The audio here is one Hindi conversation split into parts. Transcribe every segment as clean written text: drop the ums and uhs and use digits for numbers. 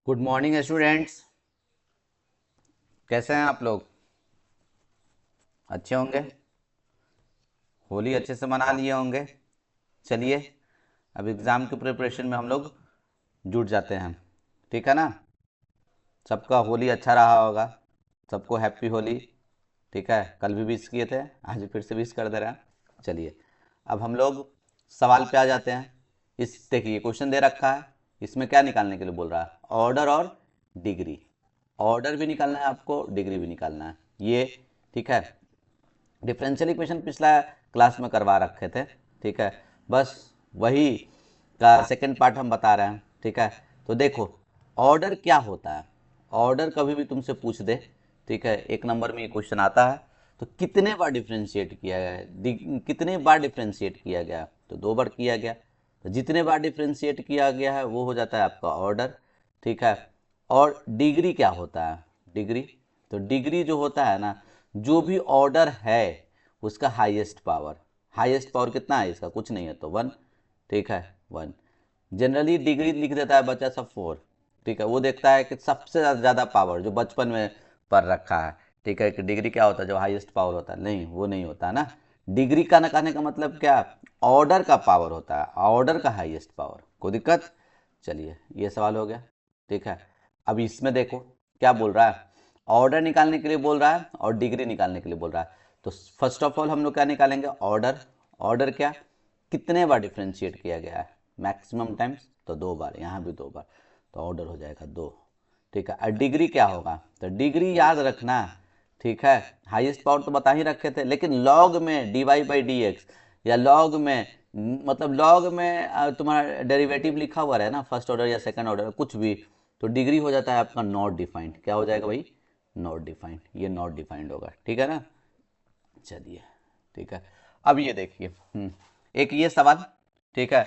Good morning students. कैसे हैं आप लोग? अच्छे होंगे। होली अच्छे से मना लिए होंगे। चलिए, अब एग्ज़ाम की प्रिपरेशन में हम लोग जुट जाते हैं। ठीक है ना? सबका होली अच्छा रहा होगा। सबको हैप्पी होली। ठीक है, कल भी विश किए थे, आज फिर से विश कर दे रहे हैं। चलिए, अब हम लोग सवाल पे आ जाते हैं। इस देखिए क्वेश्चन दे रखा है, इसमें क्या निकालने के लिए बोल रहा है? ऑर्डर और डिग्री। ऑर्डर भी निकालना है आपको, डिग्री भी निकालना है ये। ठीक है, डिफरेंशियल इक्वेशन पिछला क्लास में करवा रखे थे। ठीक है, बस वही का सेकंड पार्ट हम बता रहे हैं। ठीक है, तो देखो ऑर्डर क्या होता है। ऑर्डर कभी भी तुमसे पूछ दे, ठीक है, एक नंबर में ये क्वेश्चन आता है, तो कितने बार डिफ्रेंशिएट किया गया है, कितने बार डिफ्रेंशिएट किया गया, तो 2 बार किया गया। तो जितने बार डिफ्रेंशिएट किया गया है वो हो जाता है आपका ऑर्डर। ठीक है, और डिग्री क्या होता है? डिग्री, तो डिग्री जो होता है ना, जो भी ऑर्डर है उसका हाईएस्ट पावर। हाईएस्ट पावर कितना है इसका? कुछ नहीं है तो 1। ठीक है, 1। जनरली डिग्री लिख देता है बच्चा सब 4। ठीक है, वो देखता है कि सबसे ज़्यादा पावर जो बचपन में पढ़ रखा है। ठीक है, कि डिग्री क्या होता है, जो हाईएस्ट पावर होता है, नहीं वो नहीं होता ना। डिग्री का ना कहने का मतलब क्या? ऑर्डर का पावर होता है, ऑर्डर का हाईएस्ट पावर। कोई दिक्कत? चलिए, ये सवाल हो गया। ठीक है, अब इसमें देखो क्या बोल रहा है। ऑर्डर निकालने के लिए बोल रहा है और डिग्री निकालने के लिए बोल रहा है। तो फर्स्ट ऑफ ऑल हम लोग क्या निकालेंगे? ऑर्डर। ऑर्डर क्या? कितने बार डिफ्रेंशिएट किया गया है? मैक्सिमम टाइम्स, तो 2 बार, यहाँ भी 2 बार, तो ऑर्डर हो जाएगा 2। ठीक है, और डिग्री क्या होगा? तो डिग्री याद रखना। ठीक है, हाईएस्ट पावर तो बता ही रखे थे, लेकिन लॉग में dy/dx या लॉग में, मतलब लॉग में तुम्हारा डेरिवेटिव लिखा हुआ है ना, फर्स्ट ऑर्डर या सेकंड ऑर्डर कुछ भी, तो डिग्री हो जाता है आपका नॉट डिफाइंड। क्या हो जाएगा भाई? Not defined. ये नॉट डिफाइंड होगा। ठीक है ना? चलिए, ठीक है, अब ये देखिए, एक ये सवाल। ठीक है,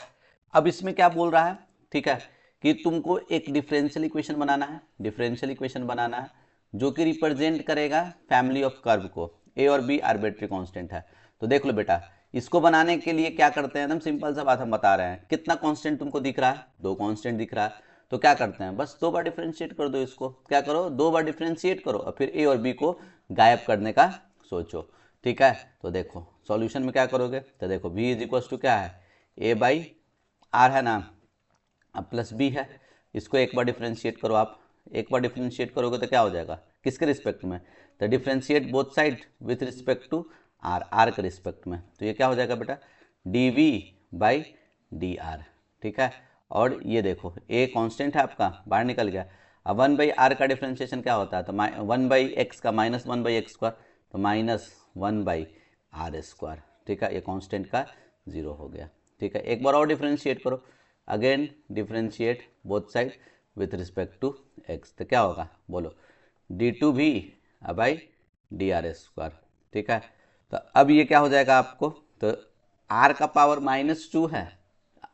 अब इसमें क्या बोल रहा है? ठीक है, कि तुमको एक डिफरेंशियल इक्वेशन बनाना है। डिफरेंशियल इक्वेशन बनाना है जो कि रिप्रेजेंट करेगा फैमिली ऑफ कर्व को। ए और बी आर्बिट्री कांस्टेंट है। तो देख लो बेटा, इसको बनाने के लिए क्या करते हैं, एकदम सिंपल सा बात हम बता रहे हैं। कितना कांस्टेंट तुमको दिख रहा है? 2 कांस्टेंट दिख रहा है। तो क्या करते हैं, बस 2 बार डिफ्रेंशिएट कर दो इसको। क्या करो? 2 बार डिफ्रेंशिएट करो और फिर ए और बी को गायब करने का सोचो। ठीक है, तो देखो सॉल्यूशन में क्या करोगे, तो देखो v इज इक्वल टू क्या है? a/r है ना, अब प्लस b है। इसको एक बार डिफ्रेंशिएट करो आप। एक बार डिफ्रेंशिएट करोगे तो क्या हो जाएगा? किसके रिस्पेक्ट में? तो differentiate both side with respect to r के रिस्पेक्ट में। तो ये क्या हो जाएगा बेटा? dv/dr। ठीक है, और ये देखो a कांस्टेंट है आपका, बाहर निकल गया। अब 1/r का डिफ्रेंशिएशन क्या होता है? तो 1/x का माइनस 1/x², तो -1/r²। ठीक है, ये कांस्टेंट का 0 हो गया। ठीक है, एक बार और डिफ्रेंशिएट करो। Again differentiate both side with respect to x, तो क्या होगा बोलो? d2v/dr²। ठीक है, तो अब ये क्या हो जाएगा आपको? तो r का पावर -2 है।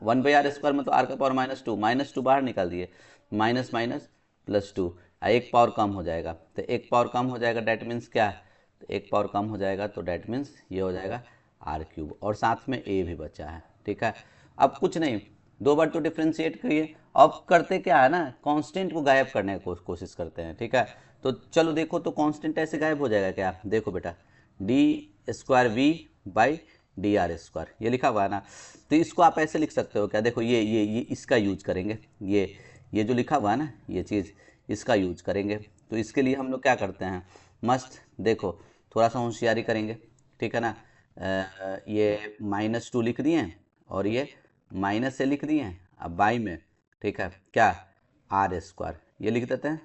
1/r² में तो r का पावर -2, -2 बाहर निकाल दिए, माइनस माइनस +2, एक पावर कम हो जाएगा। तो एक पावर कम हो जाएगा, डैट मीन्स क्या? तो एक पावर कम हो जाएगा तो डैट मीन्स ये हो जाएगा r³ और साथ में a भी बचा है। ठीक है, अब कुछ नहीं, 2 बार तो डिफ्रेंशिएट करिए। अब करते क्या है ना, कांस्टेंट को गायब करने की कोशिश करते हैं। ठीक है, तो चलो देखो, तो कांस्टेंट ऐसे गायब हो जाएगा क्या? देखो बेटा, d²v/dr², ये लिखा हुआ है ना, तो इसको आप ऐसे लिख सकते हो क्या? देखो ये इसका यूज करेंगे। ये जो लिखा हुआ है ना, ये चीज़, इसका यूज करेंगे। तो इसके लिए हम लोग क्या करते हैं, मस्त देखो, थोड़ा सा होशियारी करेंगे। ठीक है ना, ये -2 लिख दिए और ये माइनस से लिख दिए। अब बाई में, ठीक है, क्या? r², ये लिख देते हैं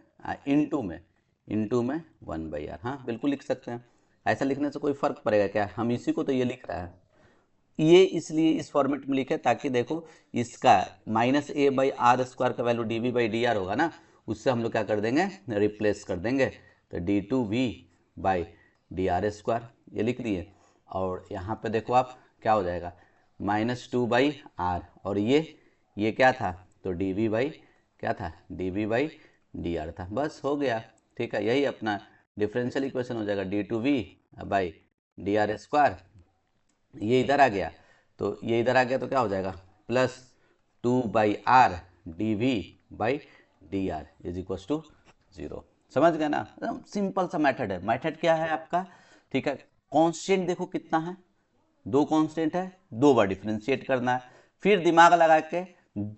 इंटू में 1/r। हाँ बिल्कुल लिख सकते हैं। ऐसा लिखने से कोई फ़र्क पड़ेगा क्या? हम इसी को तो ये लिख रहा है। ये इसलिए इस फॉर्मेट में लिखे ताकि देखो, इसका -a/r² का वैल्यू dv/dr होगा ना, उससे हम लोग क्या कर देंगे? रिप्लेस कर देंगे। तो d2v/dr², ये लिख दिए। और यहाँ पे देखो आप क्या हो जाएगा? -2/r, और ये क्या था? तो क्या था? dv/dr था। बस हो गया। ठीक है, यही अपना डिफरेंशियल इक्वेशन हो जाएगा, d2v/dr²। ये इधर आ गया, तो ये इधर आ गया तो क्या हो जाएगा? +2/r dv/dr। D R is equal to 0। समझ गए ना, सिंपल सा मेथड है। मेथड क्या है आपका, ठीक है, कांस्टेंट देखो कितना है, दो कांस्टेंट है, दो बार डिफरेंशिएट करना है, फिर दिमाग लगा के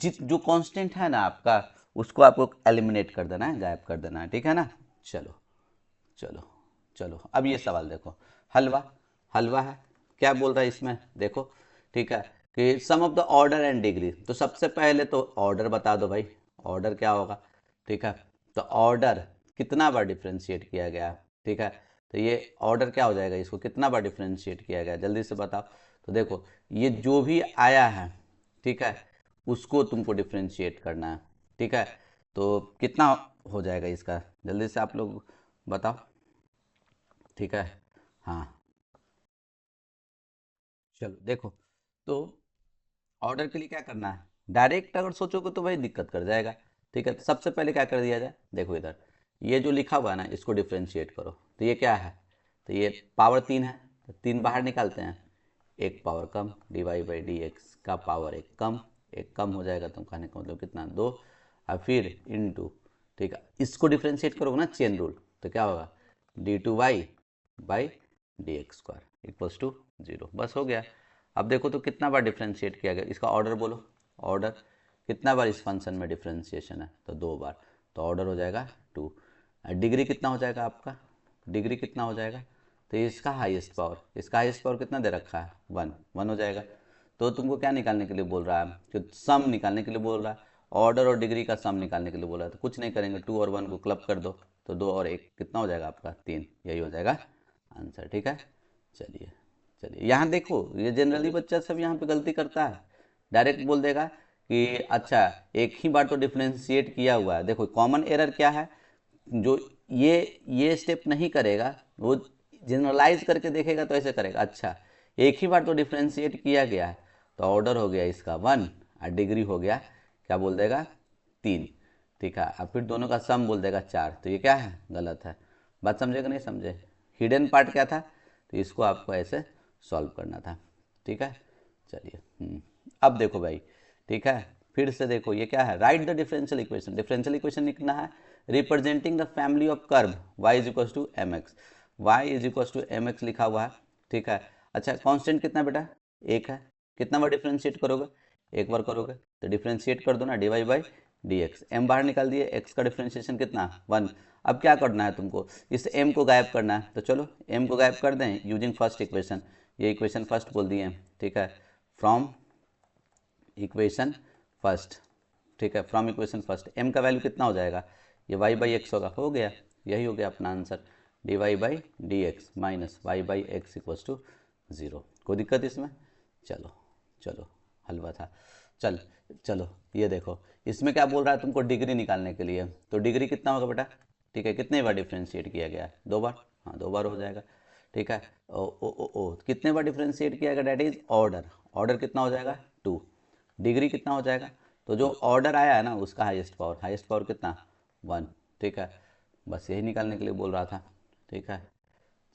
जो कांस्टेंट है ना आपका उसको आपको एलिमिनेट कर देना है, गायब कर देना है, ठीक है ना। चलो चलो चलो, अब ये सवाल देखो, हलवा हलवा है, क्या बोल रहा है इसमें देखो, ठीक है, कि sum of the order and degree. तो सबसे पहले तो ऑर्डर बता दो भाई, ऑर्डर क्या होगा, ठीक है। तो ऑर्डर कितना बार डिफ्रेंशिएट किया गया, ठीक है। तो ये ऑर्डर क्या हो जाएगा, इसको कितना बार डिफ्रेंशिएट किया गया, जल्दी से बताओ। तो देखो ये जो भी आया है, ठीक है, उसको तुमको डिफ्रेंशिएट करना है, ठीक है। तो कितना हो जाएगा इसका, जल्दी से आप लोग बताओ, ठीक है। हाँ चलो देखो, तो ऑर्डर के लिए क्या करना है, डायरेक्ट अगर सोचोगे तो भाई दिक्कत कर जाएगा, ठीक है। तो सबसे पहले क्या कर दिया जाए, देखो इधर ये जो लिखा हुआ है ना इसको डिफ्रेंशिएट करो। तो ये क्या है, तो ये पावर 3 है, तो 3 बाहर निकालते हैं, एक power come, divide by D x का पावर एक कम हो जाएगा, तो कहने का मतलब कितना, 2, और फिर इनटू, ठीक है, इसको डिफ्रेंशिएट करोगे ना चेन रूल, तो क्या होगा, D two Y by D X square equals to 0, बस हो गया। अब देखो तो कितना बार डिफ्रेंशिएट किया गया, इसका ऑर्डर बोलो, ऑर्डर कितना बार इस फंक्शन में डिफ्रेंशिएशन है, तो 2 बार, तो ऑर्डर हो जाएगा 2। डिग्री कितना हो जाएगा आपका, डिग्री कितना हो जाएगा, तो इसका हाईएस्ट पावर, इसका हाईएस्ट पावर कितना दे रखा है, 1 हो जाएगा। तो तुमको क्या निकालने के लिए बोल रहा है, कि सम निकालने के लिए बोल रहा है, ऑर्डर और डिग्री का सम निकालने के लिए बोल रहा है। तो कुछ नहीं करेंगे, 2 और 1 को क्लब कर दो, तो 2 और 1 कितना हो जाएगा आपका, 3, यही हो जाएगा आंसर, ठीक है। चलिए चलिए, यहाँ देखो ये जनरली बच्चा सब यहाँ पे गलती करता है, डायरेक्ट बोल देगा कि अच्छा एक ही बार तो डिफ्रेंशिएट किया हुआ है। देखो कॉमन एरर क्या है, जो ये स्टेप नहीं करेगा वो जनरलाइज करके देखेगा तो ऐसे करेगा, अच्छा एक ही बार तो डिफ्रेंशिएट किया गया है, तो ऑर्डर हो गया इसका 1 और डिग्री हो गया क्या बोल देगा 3, ठीक है। अब फिर दोनों का सम बोल देगा 4, तो ये क्या है, गलत है। बात समझे कि नहीं समझे, हिडन पार्ट क्या था, तो इसको आपको ऐसे सॉल्व करना था, ठीक है। चलिए अब देखो भाई, ठीक है, फिर से देखो ये क्या है, write the differential equation. Differential equation लिखना है representing the family of curve y is equal to M X, Y is equal to M X लिखा हुआ है, ठीक है। अच्छा कांस्टेंट कितना बेटा, एक है, कितना बार डिफ्रेंशिएट करोगे, एक बार करोगे, तो डिफ्रेंशिएट कर दो ना, D Y by D X, M बाहर निकाल दिए, एक्स का डिफ्रेंशिएशन कितना 1। अब क्या करना है तुमको, इस एम को गायब करना है, तो चलो एम को गायब कर दें यूजिंग फर्स्ट इक्वेशन, ये इक्वेशन फर्स्ट बोल दिए, ठीक है, फ्रॉम इक्वेशन फर्स्ट, ठीक है, फ्रॉम इक्वेशन फर्स्ट एम का वैल्यू कितना हो जाएगा, ये वाई बाई एक्स होगा, हो गया, यही हो गया अपना answer, D Y by D X minus Y by X equals to 0। कोई दिक्कत इसमें, चलो चलो हलवा था। चल चलो ये देखो, इसमें क्या बोल रहा है तुमको, डिग्री निकालने के लिए, तो डिग्री कितना होगा बेटा, ठीक है, कितने बार डिफ्रेंशिएट किया गया है, 2 बार, हाँ 2 बार हो जाएगा, ठीक है। ओ कितने बार डिफ्रेंशिएट किया गया, डैट इज ऑर्डर, ऑर्डर कितना हो जाएगा 2, डिग्री कितना हो जाएगा, तो जो ऑर्डर आया है ना उसका हाईएस्ट पावर कितना 1, ठीक है। बस यही निकालने के लिए बोल रहा था, ठीक है।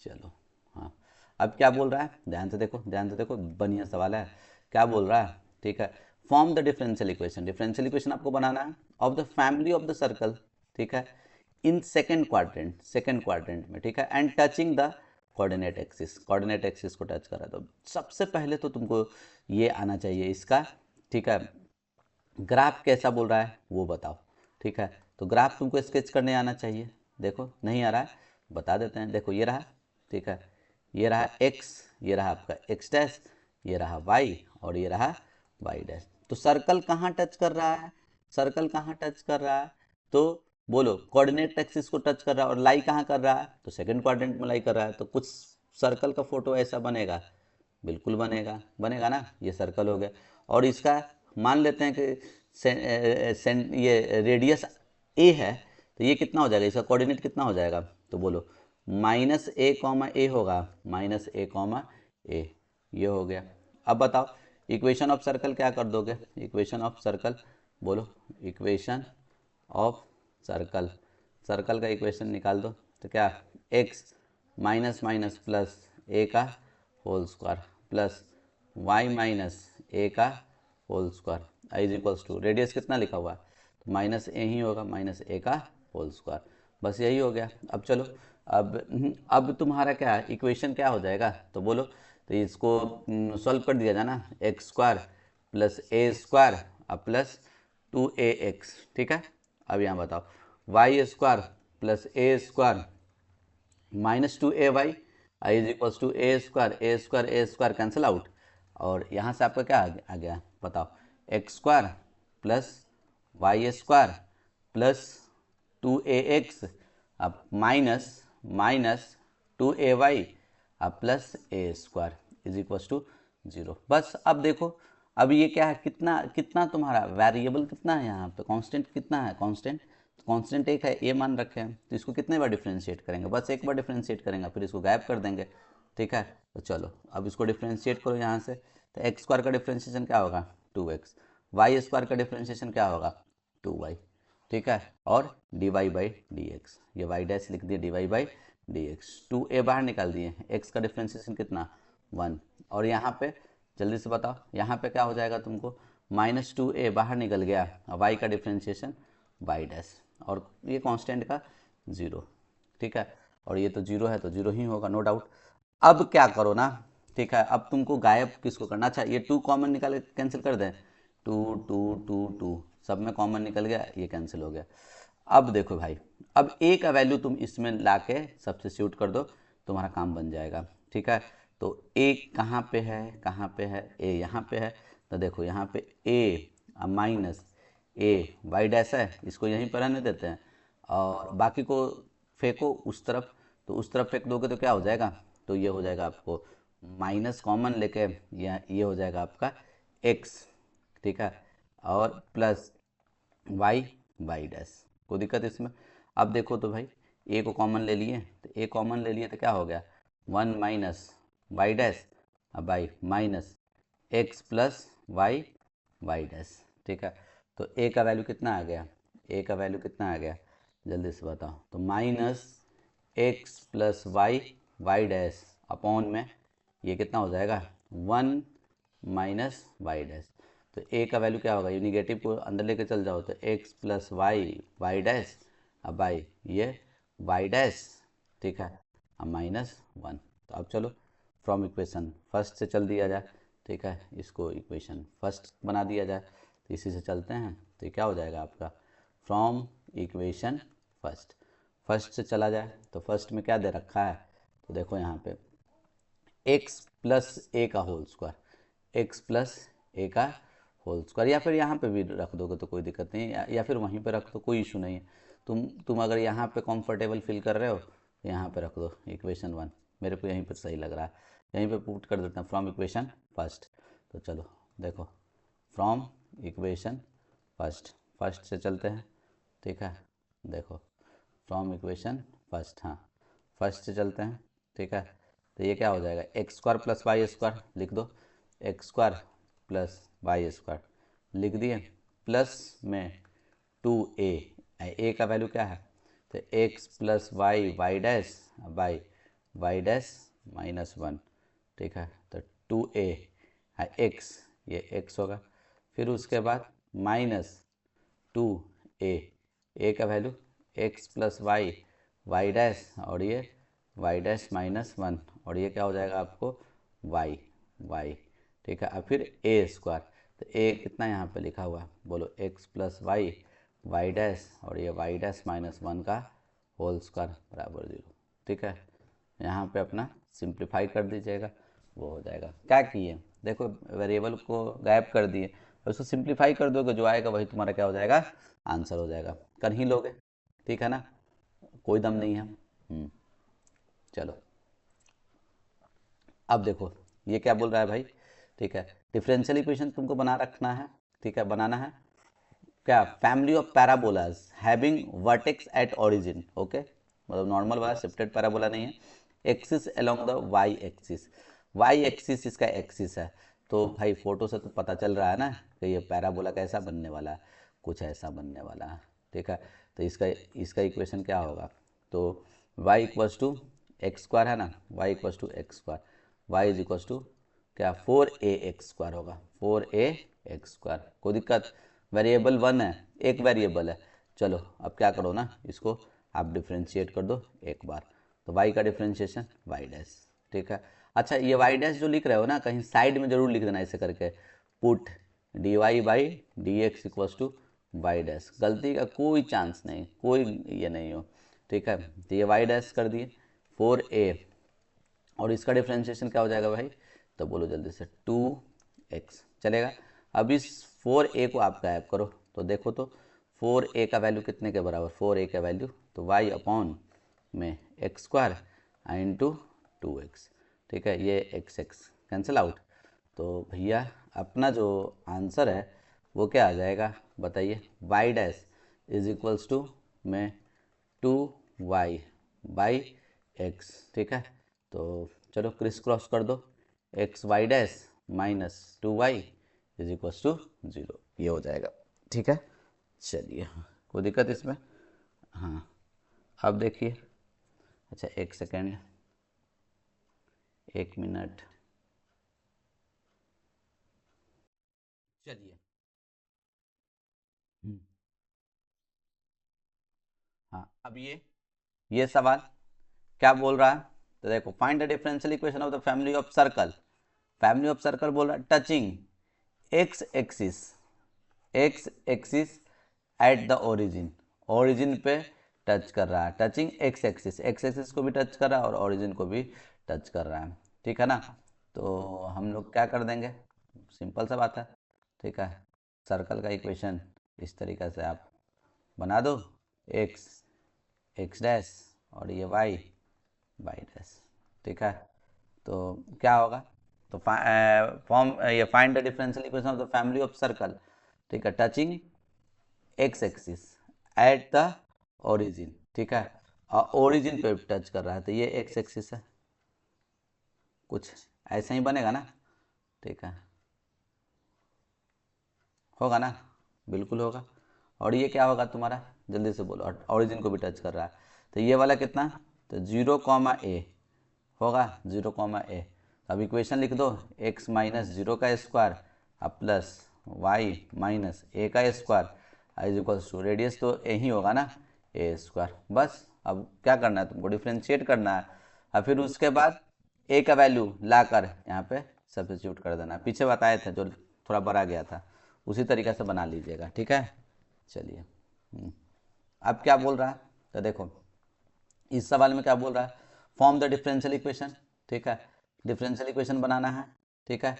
चलो हाँ, अब क्या बोल रहा है, ध्यान से देखो, ध्यान से देखो, बढ़िया सवाल है, क्या बोल रहा है, ठीक है, form the differential equation. Differential equation आपको बनाना है of the family of the circle, ठीक है, इन सेकेंड क्वाड्रेंट में, ठीक है, and touching the coordinate axis को टच करा। तो सबसे पहले तो तुमको ये आना चाहिए इसका, ठीक है, ग्राफ कैसा बोल रहा है वो बताओ, ठीक है। तो ग्राफ तुमको स्केच करने आना चाहिए, देखो नहीं आ रहा है बता देते हैं, देखो ये रहा, ठीक है, ये रहा x, ये रहा आपका x डैश, ये रहा y और ये रहा y डैश। तो सर्कल कहाँ टच कर रहा है, सर्कल कहाँ टच कर रहा है, तो बोलो कोऑर्डिनेट एक्सिस को टच कर रहा है, और लाई कहाँ कर रहा है, तो सेकंड क्वाड्रेंट में लाई कर रहा है। तो कुछ सर्कल का फोटो ऐसा बनेगा, बिल्कुल बनेगा, बनेगा ना, ये सर्कल हो गया। और इसका मान लेते हैं कि ये रेडियस ए है, तो ये कितना हो जाएगा, इसका कोऑर्डिनेट कितना हो जाएगा, तो बोलो माइनस ए कॉमा ए होगा, माइनस ए कॉमा ए, ये हो गया। अब बताओ इक्वेशन ऑफ सर्कल क्या कर दोगे, इक्वेशन ऑफ सर्कल बोलो, इक्वेशन ऑफ सर्कल, सर्कल का इक्वेशन निकाल दो, तो क्या x minus minus plus a का whole square plus y minus a का whole square is equals to, radius कितना लिखा हुआ है, माइनस ए ही होगा, माइनस ए का होल स्क्वायर, बस यही हो गया। अब चलो, अब तुम्हारा क्या है, इक्वेशन क्या हो जाएगा, तो बोलो। तो इसको सॉल्व कर दिया जाना, X square plus A square अब प्लस 2ax, ठीक है। अब यहाँ बताओ, Y square plus A square minus 2ay is equal to A square cancel out, और यहाँ से आपका क्या आ गया बताओ, X square plus Y square plus 2ax अब माइनस 2ay अब plus A square is equal to 0। बस अब देखो, अब ये क्या है, कितना कितना तुम्हारा वेरिएबल कितना है यहाँ पे, कांस्टेंट कितना है, कांस्टेंट एक है, ए मान रखे हैं, तो इसको कितने बार डिफ्रेंशिएट करेंगे, बस एक बार डिफ्रेंशिएट करेंगे, फिर इसको गायब कर देंगे, ठीक है। तो चलो अब इसको डिफ्रेंशिएट करो यहाँ से, तो एक्स स्क्वायर का डिफ्रेंशिएशन क्या होगा 2x, वाई स्क्वायर का डिफ्रेंशिएशन क्या होगा 2y, ठीक है, और dy बाई डी एक्स, ये वाई डैश लिख दिए dy by D x, 2a बाहर निकाल दिए, x का डिफ्रेंशिएशन कितना 1, और यहाँ पे जल्दी से बताओ, यहाँ पे क्या हो जाएगा तुमको, माइनस 2a बाहर निकल गया, y का डिफ्रेंशिएशन y डैश, और ये कांस्टेंट का 0, ठीक है, और ये तो 0 है तो 0 ही होगा, नो डाउट। अब क्या करो ना, ठीक है, अब तुमको गायब किसको करना, अच्छा ये 2 कॉमन निकाल कैंसिल कर दें, 2 सब में कॉमन निकल गया, ये कैंसिल हो गया। अब देखो भाई, अब ए का वैल्यू तुम इसमें ला के सब्स्टिट्यूट कर दो, तुम्हारा काम बन जाएगा, ठीक है। तो ए कहाँ पे है, ए यहाँ पे है, तो देखो यहाँ पे ए माइनस ए वाई डैश है, इसको यहीं पर रहने देते हैं, और बाकी को फेंको उस तरफ, तो उस तरफ फेंक दोगे तो क्या हो जाएगा, तो ये हो जाएगा आपको माइनस कॉमन लेके ये हो जाएगा आपका एक्स, ठीक है, और प्लस वाई डैश, कोई दिक्कत इसमें। अब देखो तो भाई, ए को कॉमन ले लिए, तो ए कॉमन ले लिए तो क्या हो गया 1 माइनस वाई डैश अब by minus X plus Y dash, ठीक है। तो ए का वैल्यू कितना आ गया, ए का वैल्यू कितना आ गया जल्दी से बताओ, तो minus X plus Y dash upon में ये कितना हो जाएगा 1 माइनस वाई डैश, तो ए का वैल्यू क्या होगा, ये निगेटिव को अंदर लेके चल जाओ, तो एक्स प्लस वाई डैश अब बाई ये वाई डैश, ठीक है, अब माइनस 1। तो अब चलो फ्रॉम इक्वेशन फर्स्ट से चल दिया जाए, ठीक है, इसको इक्वेशन फर्स्ट बना दिया जाए, तो इसी से चलते हैं, तो ये क्या हो जाएगा आपका फ्रॉम इक्वेशन फर्स्ट से चला जाए, तो फर्स्ट में क्या दे रखा है, तो देखो यहाँ पे एक्स प्लस ए का whole square, x plus a का होल स्क्वायर, या फिर यहाँ पे भी रख दोगे तो कोई दिक्कत नहीं है, या फिर वहीं पे रख दो, कोई इशू नहीं है, तुम अगर यहाँ पे कंफर्टेबल फील कर रहे हो तो यहाँ पे रख दो इक्वेशन 1, मेरे को यहीं पर सही लग रहा है, यहीं पे पुट कर देते हैं फ्रॉम इक्वेशन फर्स्ट। तो चलो देखो, फ्रॉम इक्वेशन फर्स्ट से चलते हैं, ठीक है, देखो फ्रॉम इक्वेशन फर्स्ट, हाँ फर्स्ट से चलते हैं, ठीक है। तो ये क्या हो जाएगा X square plus Y square लिख दो, X square plus Y square लिख दिए, प्लस में 2a का वैल्यू क्या है, तो X plus Y dash by Y dash minus 1, ठीक है, तो 2a एक्स, ये एक्स होगा, फिर उसके बाद माइनस 2a का value X plus Y dash, और ये वाई डैश माइनस 1, और ये क्या हो जाएगा आपको वाई, ठीक है। अब फिर ए स्क्वायर, तो ए कितना यहाँ पे लिखा हुआ है बोलो, एक्स प्लस वाई डैश, और ये वाई डैश माइनस 1 का होल स्क्वायर बराबर 0, ठीक है। यहाँ पे अपना सिंप्लीफाई कर दीजिएगा, वो हो जाएगा, क्या किए देखो वेरिएबल को गायब कर दिए, और उसको सिंप्लीफाई कर दोगे, जो आएगा वही तुम्हारा क्या हो जाएगा आंसर हो जाएगा, कर ही लोगे, ठीक है ना, कोई दम नहीं है। चलो अब देखो ये क्या बोल रहा है भाई, ठीक है, डिफरेंशियल इक्वेशन तुमको बना रखना है, ठीक है, बनाना है क्या, family of parabolas having vertex at origin, okay, मतलब नॉर्मल वाला शिफ्टेड पैराबोला नहीं है, axis along the Y axis इसका एक्सिस है, तो भाई फोटो से तो पता चल रहा है ना कि ये पैराबोला कैसा बनने वाला है, कुछ ऐसा बनने वाला है, ठीक है। तो इसका इक्वेशन क्या होगा, तो y equals to X square है ना, y equals to X square, Y is equals to क्या 4ax स्क्वायर होगा, 4ax स्क्वायर, कोई दिक्कत, वेरिएबल 1 है, एक वेरिएबल है। चलो अब क्या करो ना, इसको आप डिफ्रेंशिएट कर दो एक बार, तो y का डिफ्रेंशिएशन y डैश, ठीक है। अच्छा ये y डैश जो लिख रहे हो ना, कहीं साइड में जरूर लिख देना ऐसे करके, put D Y by D X equals to Y dash, गलती का कोई चांस नहीं, कोई ये नहीं हो, ठीक है। तो ये वाई डैश कर दिए 4a, और इसका डिफ्रेंशिएशन क्या हो जाएगा भाई, तो बोलो जल्दी से 2x चलेगा। अब इस 4a को आप गायब करो, तो देखो तो 4a का वैल्यू कितने के बराबर, 4a का वैल्यू तो y अपॉन में एक्स स्क्वायर इंटू 2x, ठीक है। ये x कैंसिल आउट, तो भैया अपना जो आंसर है वो क्या आ जाएगा बताइए, y dash is equals to में 2y बाई एक्स, ठीक है। तो चलो क्रिस क्रॉस कर दो, X Y dash minus 2y is equals to 0, ये हो जाएगा, ठीक है। चलिए कोई दिक्कत इसमें, हाँ अब देखिए, अच्छा एक सेकेंड, एक मिनट, चलिए हाँ अब ये सवाल क्या बोल रहा है, तो देखो find the differential equation of the family of circle, family of circle बोल रहा है touching x axis, x axis at the origin, origin पे टच कर रहा है, touching x axis, x axis को भी टच कर रहा है और ओरिजिन को भी टच कर रहा है, ठीक है ना। तो हम लोग क्या कर देंगे, सिंपल सा बात है, ठीक है। सर्कल का इक्वेशन इस तरीके से आप बना दो, एक्स एक्स डैश और ये वाई वाई डैश, ठीक है। तो क्या होगा, तो फॉर्म ये find the differential equation of the family of circle, ठीक है, touching x axis at the origin, ठीक है, और ओरिजिन पे टच कर रहा है, तो ये एक्स एक्सिस है, कुछ ऐसा ही बनेगा ना, ठीक है, होगा ना, बिल्कुल होगा। और ये क्या होगा तुम्हारा, जल्दी से बोलो, ओरिजिन को भी टच कर रहा है, तो ये वाला कितना, तो 0,a होगा, 0,a। अब इक्वेशन लिख दो, x माइनस 0 का स्क्वायर अब प्लस y माइनस a का square is equals to, radius तो a ही होगा ना, a स्क्वायर। बस अब क्या करना है तुमको, डिफ्रेंशिएट करना है, और फिर उसके बाद a का वैल्यू लाकर यहाँ पे सब्स्टिट्यूट कर देना, पीछे बताए थे जो थोड़ा बड़ा गया था, उसी तरीके से बना लीजिएगा, ठीक है। चलिए अब क्या बोल रहा है, तो देखो इस सवाल में क्या बोल रहा है, फॉर्म द डिफरेंशियल इक्वेशन, ठीक है, डिफरेंशियल इक्वेशन बनाना है, ठीक है,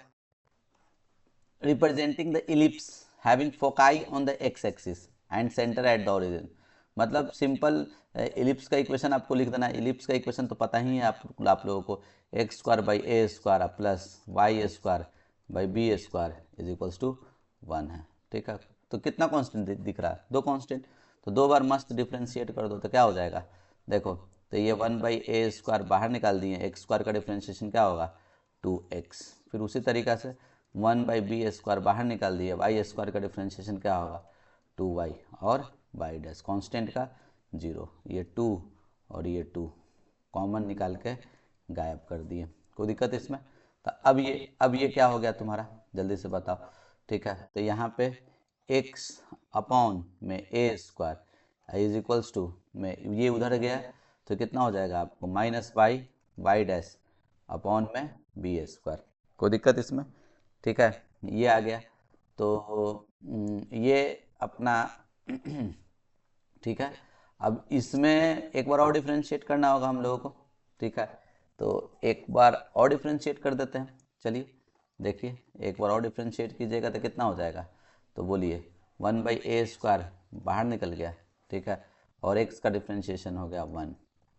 representing the ellipse having foci on the x axis and centre at the origin, मतलब सिंपल इलिप्स का इक्वेशन आपको लिख देना है, इलिप्स का इक्वेशन तो पता ही है आप लोगों को, X square by A square plus Y square by B square is equals to 1 है, ठीक है। तो कितना कांस्टेंट दिख रहा है, दो कांस्टेंट, तो दो बार मस्त डिफ्रेंशिएट कर दो तो क्या हो जाएगा, देखो तो ये 1/a स्क्वायर बाहर निकाल दिए, एक्स स्क्वायर का डिफ्रेंशिएशन क्या होगा 2x, फिर उसी तरीक़ा से 1/b स्क्वायर बाहर निकाल दिए, वाई स्क्वायर का डिफ्रेंशिएशन क्या होगा 2y, और वाई डैश कांस्टेंट का 0, ये 2 और ये 2 कॉमन निकाल के गायब कर दिए, कोई दिक्कत इसमें। तो अब ये क्या हो गया तुम्हारा, जल्दी से बताओ, ठीक है। तो यहाँ पे x अपॉन में a square is equals to में ये उधर गया, तो कितना हो जाएगा आपको minus Y Y dash upon में बी स्क्वायर, कोई दिक्कत इसमें, ठीक है, ये आ गया। तो ये अपना ठीक है। अब इसमें एक बार और डिफ्रेंशिएट करना होगा हम लोगों को, ठीक है, तो एक बार और डिफ्रेंशिएट कर देते हैं, चलिए देखिए एक बार और डिफ्रेंशिएट कीजिएगा तो कितना हो जाएगा, तो बोलिए 1/a स्क्वायर बाहर निकल गया, ठीक है, और x का डिफ्रेंशिएशन हो गया 1,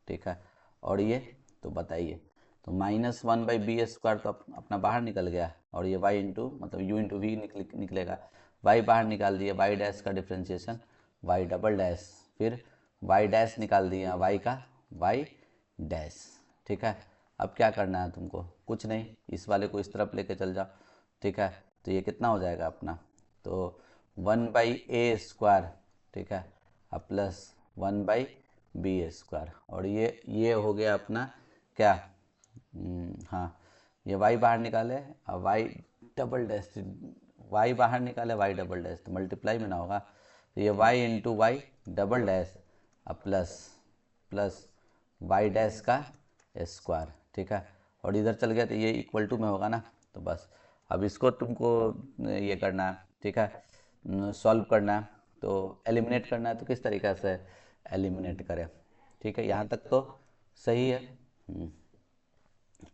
ठीक है, और ये तो बताइए, तो -1/b स्क्वायर तो अपना बाहर निकल गया, और ये y इंटू मतलब u इंटू वी निकलेगा, y बाहर निकाल दिए, y डैश का डिफ्रेंशिएशन y डबल डैश, फिर y डैश निकाल दिया y का y डैश, ठीक है। अब क्या करना है तुमको, कुछ नहीं, इस वाले को इस तरफ लेके चल जाओ, ठीक है, तो ये कितना हो जाएगा अपना, तो 1/a स्क्वायर, ठीक है, अब प्लस 1/b स्क्वायर, और ये हो गया अपना क्या, हाँ ये y बाहर निकाले, अब y डबल डैश वाई बाहर निकाले वाई डबल डैश, तो मल्टीप्लाई में ना होगा, तो ये Y into Y double dash अब प्लस प्लस वाई डैश का स्क्वायर, ठीक है। और इधर चल गया तो ये इक्वल टू में होगा ना, तो बस अब इसको तुमको ये करना है, ठीक है, सॉल्व करना है, तो एलिमिनेट करना है, तो किस तरीक़े से एलिमिनेट करें, ठीक है, यहाँ तक तो सही है।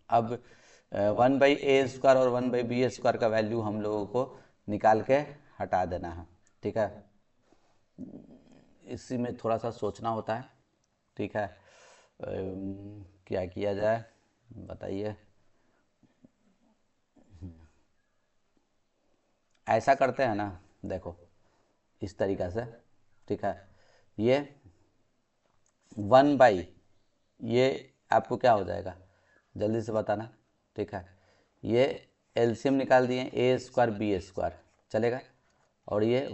अब 1/a² और 1/b² का वैल्यू हम लोगों को निकाल के हटा देना है, ठीक है। इसी में थोड़ा सा सोचना होता है, ठीक है। क्या किया जाए बताइए। ऐसा करते हैं ना, देखो इस तरीक़ा से, ठीक है, ये 1/ ये आपको क्या हो जाएगा जल्दी से बताना, ठीक है। ये एलसीएम निकाल दिए, a² b² चलेगा, और ये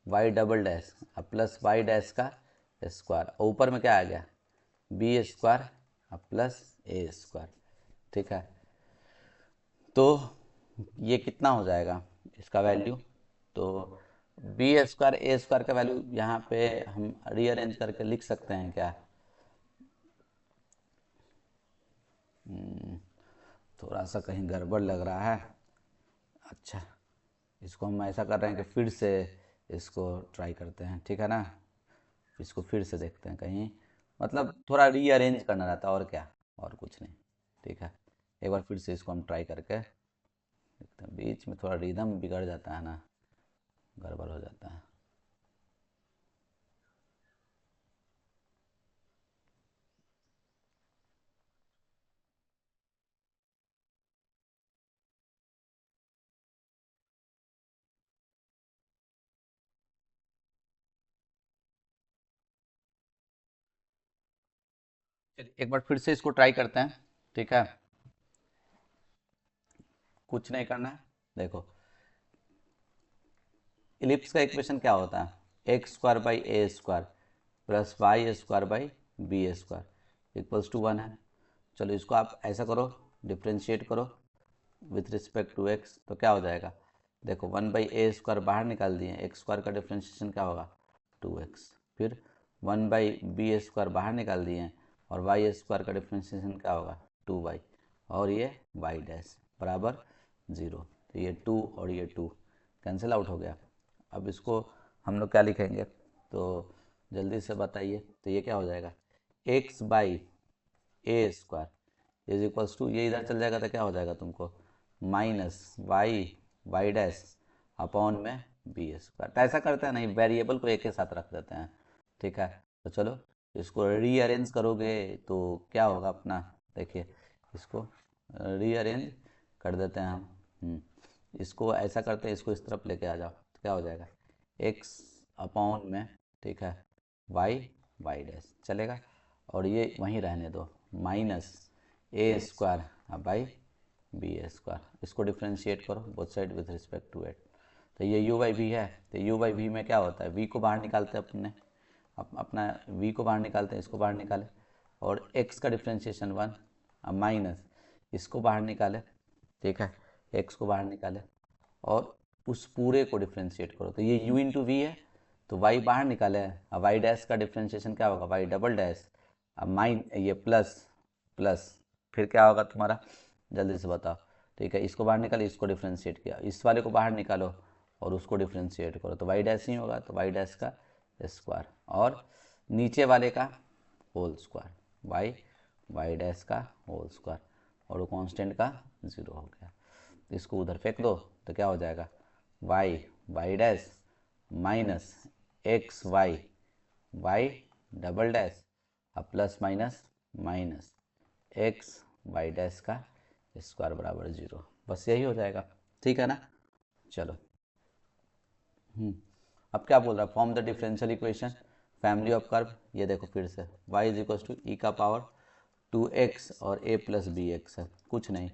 वाई डबल डैश अब प्लस वाई डैश का स्क्वायर, और ऊपर में क्या आ गया b² अब प्लस a², ठीक है। तो ये कितना हो जाएगा इसका वैल्यू, तो b² a² का वैल्यू यहाँ पे हम रीअरेंज करके लिख सकते हैं क्या, थोड़ा सा कहीं गड़बड़ लग रहा है। अच्छा, इसको हम ऐसा कर रहे हैं कि फिर से इसको ट्राई करते हैं, ठीक है ना, इसको फिर से देखते हैं, कहीं मतलब थोड़ा रीअरेंज करना रहता है और क्या, और कुछ नहीं, ठीक है। एक बार फिर से इसको हम ट्राई करके देखते हैं, बीच में थोड़ा रिदम बिगड़ जाता है ना, गड़बड़ हो जाता है। चलिए एक बार फिर से इसको ट्राई करते हैं, ठीक है, कुछ नहीं करना है। देखो इलिप्स का इक्वेशन क्या होता है, x² / a² plus y² / b² = 1 है। चलो इसको आप ऐसा करो, डिफ्रेंशिएट करो विथ रिस्पेक्ट टू x, तो क्या हो जाएगा, देखो 1/a² बाहर निकाल दिए, x² का डिफ्रेंशिएशन क्या होगा 2x, फिर 1/b² बाहर निकाल दिए और y² का डिफ्रेंशिएशन क्या होगा 2y, और ये y डैश बराबर 0, तो ये 2 और ये 2 कैंसिल आउट हो गया। अब इसको हम लोग क्या लिखेंगे, तो जल्दी से बताइए, तो ये क्या हो जाएगा x/a² इज इक्वल्स टू, ये इधर चल जाएगा तो क्या हो जाएगा तुमको माइनस वाई डैश अपॉन में b²। तो ऐसा करते हैं नहीं, वेरिएबल को एक के साथ रख देते हैं, ठीक है। तो चलो इसको रीअरेंज करोगे तो क्या होगा अपना, देखिए इसको रीअरेंज कर देते हैं हम, इसको ऐसा करते हैं, इसको इस तरफ लेके आ जाओ, तो क्या हो जाएगा x अपॉन में, ठीक है, वाई डैश चलेगा, और ये वहीं रहने दो माइनस a² बाई b², इसको डिफ्रेंशिएट करो both side with respect to at, तो ये u/v है, तो u/v में क्या होता है, v को बाहर निकालते हैं अपने अपना v को बाहर निकालते हैं, इसको बाहर निकाले, और x का डिफ्रेंशिएशन 1, अब माइनस इसको बाहर निकाले, ठीक है, x को बाहर निकाले और उस पूरे को डिफ्रेंशिएट करो, तो ये u इंटू वी है, तो y बाहर निकाले है, अब y डैश का डिफ्रेंशिएशन क्या होगा y डबल डैश, अब माइन ये प्लस प्लस, फिर क्या होगा तुम्हारा जल्दी से बताओ, ठीक है, इसको बाहर निकालो, इसको डिफ्रेंशिएट किया, इस वाले को बाहर निकालो और उसको डिफ्रेंशिएट करो, तो y डैश ही होगा, तो y डैश का स्क्वायर और नीचे वाले का होल स्क्वायर, वाई डैश का होल स्क्वायर, और वो कांस्टेंट का 0 हो गया, इसको उधर फेंक दो तो क्या हो जाएगा y dash minus y double dash अब plus minus minus Y dash का स्क्वायर बराबर 0, बस यही हो जाएगा, ठीक है ना। चलो अब क्या बोल रहा है, form the differential equation family of curve, ये देखो फिर से y इज इक्वल टू ई का पावर 2x और a प्लस बी एक्स है, कुछ नहीं,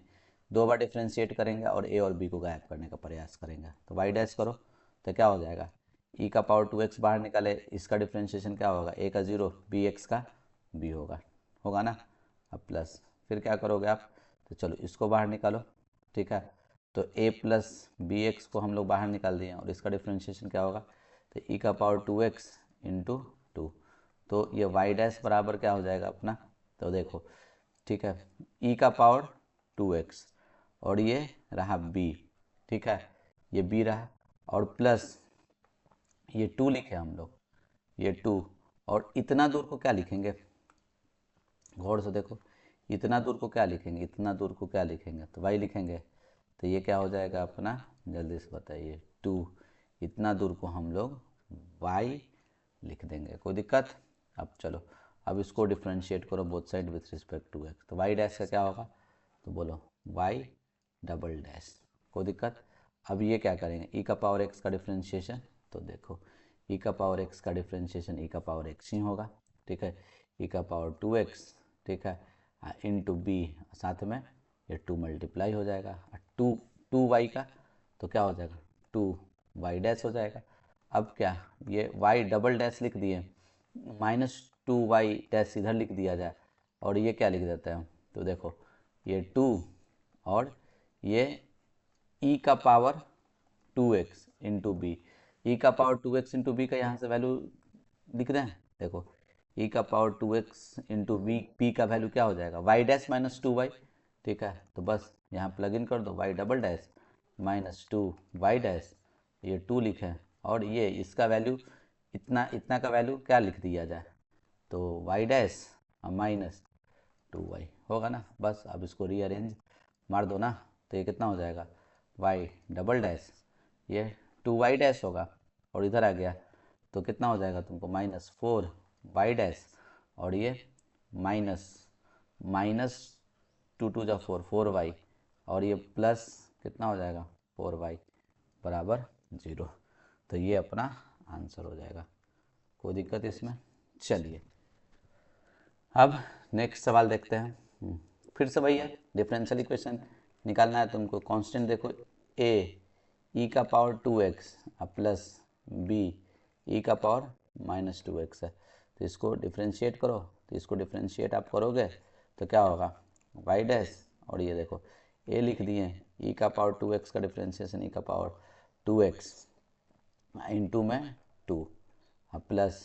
दो बार डिफ्रेंशिएट करेंगे और a और b को गायब करने का प्रयास करेंगे, तो y डैश करो तो क्या हो जाएगा e का पावर 2x बाहर निकाले, इसका डिफ्रेंशिएशन क्या होगा a का 0 bx का b होगा ना, अब प्लस फिर क्या करोगे आप, तो चलो इसको बाहर निकालो, ठीक है, तो a प्लस बी एक्स को हम लोग बाहर निकाल दिए और इसका डिफ्रेंशिएशन क्या होगा, तो e का पावर 2x इंटू 2। तो ये y डैश बराबर क्या हो जाएगा अपना, तो देखो ठीक है, e का पावर 2x और ये रहा b, ठीक है, ये b रहा और प्लस ये 2 लिखे हम लोग, ये 2 और इतना दूर को क्या लिखेंगे, गौर से देखो, इतना दूर को क्या लिखेंगे, इतना दूर को क्या लिखेंगे, तो y लिखेंगे। तो ये क्या हो जाएगा अपना, जल्दी से बताइए, 2, इतना दूर को हम लोग y लिख देंगे, कोई दिक्कत। अब चलो, अब इसको डिफ्रेंशिएट करो both side with respect to x, तो y डैश का क्या होगा, तो बोलो y डबल डैश, कोई दिक्कत। अब ये क्या करेंगे, e का पावर x का डिफ्रेंशिएशन, तो देखो e का पावर x का डिफ्रेंशिएशन e का पावर x ही होगा, ठीक है, e का पावर 2x, ठीक है, इंटू बी, साथ में ये 2 मल्टीप्लाई हो जाएगा, 2y का तो क्या हो जाएगा, 2y डैश हो जाएगा। अब क्या, ये y डबल डैश लिख दिए, -2y डैश इधर लिख दिया जाए और ये क्या लिख देते हैं, तो देखो ये 2 और ये e का पावर 2x इंटू बी, ई का पावर 2x इंटू बी का यहाँ से वैल्यू लिख दें, देखो e का पावर 2x इंटू बी का वैल्यू क्या हो जाएगा, y डैश माइनस 2y, ठीक है, तो बस यहाँ प्लग इन कर दो, y double dash minus 2y dash, ये 2 लिखें और ये इसका वैल्यू इतना इतना का वैल्यू क्या लिख दिया जाए, तो y डैश माइनस 2y होगा ना। बस अब इसको रीअरेंज मार दो ना, तो ये कितना हो जाएगा, y डबल डैश, ये 2y डैश होगा और इधर आ गया तो कितना हो जाएगा तुमको, -4y डैश और ये माइनस माइनस 2 × 2 = 4 4y और ये प्लस कितना हो जाएगा 4y बराबर 0। तो ये अपना आंसर हो जाएगा, कोई दिक्कत इसमें। चलिए अब नेक्स्ट सवाल देखते हैं। फिर से वही है, डिफरेंशियल इक्वेशन निकालना है तुमको। कांस्टेंट देखो a e का power 2x plus b e का पावर -2x है, तो इसको डिफ्रेंशिएट करो, तो इसको डिफ्रेंशिएट आप करोगे तो क्या होगा, y डैश और ये देखो a लिख दिए, e का पावर 2x का डिफ्रेंशिएशन e का पावर 2x इंटू में 2 प्लस